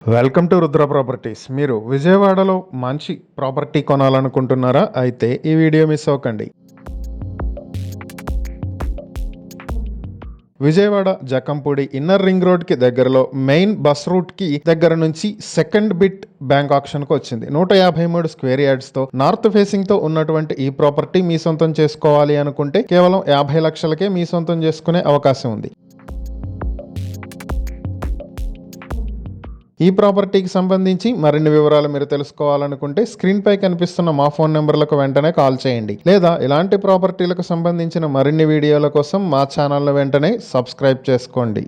Welcome to Rudra properties. మీరు విజయవాడలో మంచి ప్రాపర్టీ కొనాలనుకుంటున్నారా? అయితే ఈ వీడియో మిస్ అవ్వకండి. విజయవాడ జకంపూడి ఇన్నర్ రింగ్ రోడ్కి దగ్గరలో మెయిన్ బస్ రూట్కి దగ్గర నుంచి సెకండ్ బిట్ బ్యాంక్ ఆక్షన్కి వచ్చింది. 153 స్క్వేర్ యార్డ్స్తో నార్త్ ఫేసింగ్తో ఉన్నటువంటి ఈ ప్రాపర్టీ మీ సొంతం చేసుకోవాలి అనుకుంటే కేవలం 50 లక్షలకే మీ సొంతం చేసుకునే అవకాశం ఉంది. ఈ ప్రాపర్టీకి సంబంధించి మరిన్ని వివరాలు మీరు తెలుసుకోవాలనుకుంటే స్క్రీన్ పై కనిపిస్తున్న మా ఫోన్ నెంబర్లకు వెంటనే కాల్ చేయండి, లేదా ఇలాంటి ప్రాపర్టీలకు సంబంధించిన మరిన్ని వీడియోల కోసం మా ఛానల్ను వెంటనే సబ్స్క్రైబ్ చేసుకోండి.